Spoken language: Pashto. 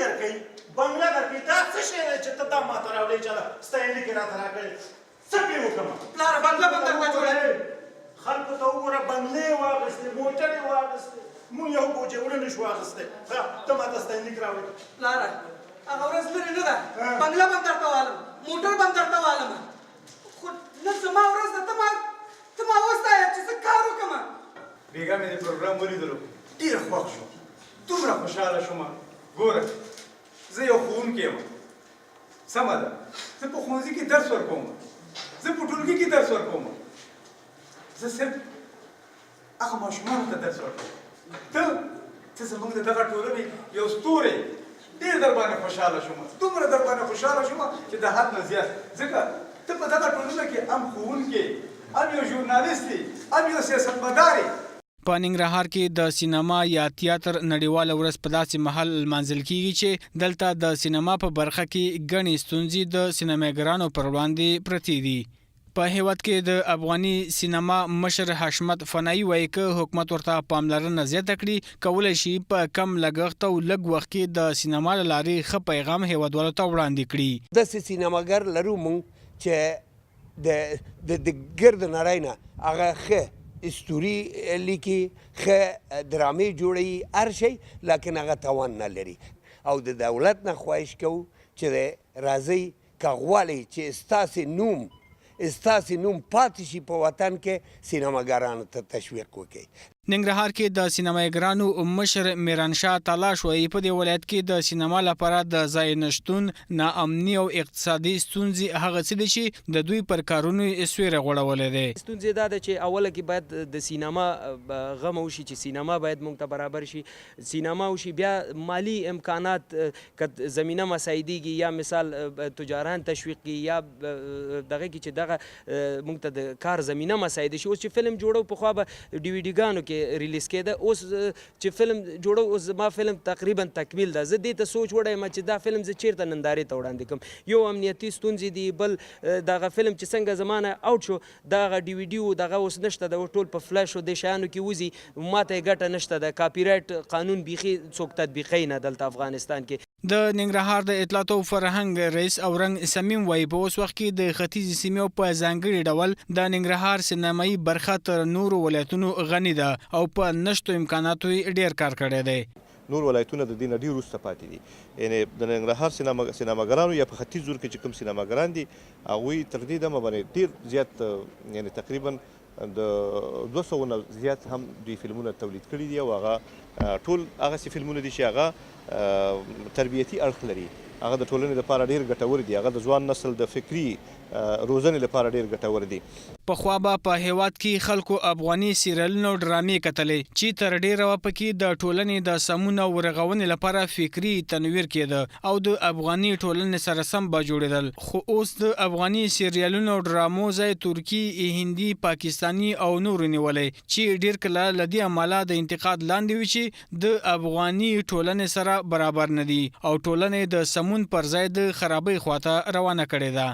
درکوي بنګله درکوي دا څه شی دی چې ته دا ماته راوړې چې ستاینلیک یې راته راکړې څه پرې وکړم پلاره بنګله به درته جوړوي خلکو ته وګوره بنګلې یې واخیستې موټر یې واخیستې مونږ یو بوجوړه نه شو اخیستی ته ماته ستاینلیک راوړې پلاره هغه ورځ لرې نه ده بنګله به درته والم موټر به درته والم خو نن زما ورځ ده ته ما وستایه چې زه کار وکړم بیګا مې د پروګرام ولیدلو ډېر خوښ شوم دومره خوشحاله شوم ګوره زه یو ښوونکی یم سمه ده زه په ښوونځي کې درس ورکوم زه په ټولګي کې درس ورکوم زه صرف هغه ماشومانو ته درس ورکوم ته زموږ د دغه ټولنې یو ستوری ډېر در باندې خوشحاله شوم دومره در باندې خوشحاله شوم چې د حد نه زیات ځکه ته په دغه ټولنه کې هم ښوونکی هم یو ژورنالیست یې هم یو سیاستمدار یې په ننګرهار کې د سینما یا تیاتر نړیواله ورځ په داسې مهال لمانځل کیږي چې دلته د سینما په برخه کې ګڼې ستونزې د سینماګرانو پر وړاندې پرتې دي. په هیواد کې د افغاني سینما مشر حشمت فنایی وایي که حکومت ورته پاملرنه زیاته کړي کولی شي په کم لګښت او لږ وخت کې د سینما له لارې ښه پیغام هیوادوالو ته وړاندې کړي. داسې سینماګر لرو موږ چې د ګرد نړۍ نه هغه ښه استوري لیکي ښه درامې جوړوي هر شی لکن هغه توان نه لري او د دولت نه خواهش کوو چې راځئ که غواړئ چې ستاسې نوم پاتې شي په وطن کې سینماګرانو ته تشویق وکړئ. ننګرهار کې د سینماګرانو مشر میرانشاه تلاش وایي په دې ولایت کې د سینما لپاره د ځای نشتون ناامني او اقتصادي ستونزې هغه څه دي چې د دوی پر کارونو سویره غوړولی دی. ستونزې دا ده چې اوله کې باید د سینما غم وشي چې سینما باید موږ ته برابر شي سینما وشي بیا مالی امکانات که زمینه مساعدېږي یا مثال تجاران تشویق کړي یا دغه کې چې دغه موږ ته د کار زمینه مساعده شي. اوس چې فلم جوړو پخوا به ډي وي ډیګانو کې ریلیز کېده اوس چې فلم جوړو اوس زما فلم تقریبا تکمیل ده زه دې ته سوچ وړی یم چې دا فلم زه چیرته نندارې ته وړاندې کړم یو امنیتي ستونزې دي بل دغه فلم چې څنګه زما نه آوټ شو دغه ډي وي ډي و دغه اوس نشته د ټول په فلش او دې شیانو کې وځي ما ته یې ګټه نشته د کاپي رایټ قانون بیخي څوک تطبیقوي نه دلته افغانستان کې. د ننګرهار د اطلاعات او فرهنګ رئیس اورنګ سمیم وایي په اوس وخت کې د ختیځې سیمې په ځانګړي ډول د ننګرهار سینمایي برخه تر نورو ولایتونو غني ده او په نشتو امکاناتو یې ډېر کار کړی دی. نور ولایتونه د دې نه ډېر وروسته پاتې دي یعنې د ننګرهار سینماګرانو یا په ختیځ زور کې چې کوم سینماګران دي هغوی تر دې دمه باندې ډېر زیات یعنې تقریبا د 200 نه زیات هم دوی فلمونه تولید کړي دي او هغه ټول هغسې فلمونه دي چې هغه تربیتي اړخ لري هغه د ټولنې لپاره ډېر ګټور دي هغه د ځوان نسل د فکري روزنې لپاره ډېر ګټور دي. پخوا به په هیواد کې خلکو افغاني سیریالونه او ډرامې کتلې چې تر ډېره وخته کې د ټولنې د سمون او رغونې لپاره فکري تنویر کېده او د افغاني ټولنې سره سم به جوړېدل خو اوس د افغاني سیریالونو او ډرامو ځای ترکي هندي پاکستاني او نورو نیولی چې ډېر کله له دې امله د انتقاد لاندې وي چې د افغاني ټولنې سره برابر نه دي او ټولنې د سمون پر ځای د خرابۍ خواته روانه کړې ده.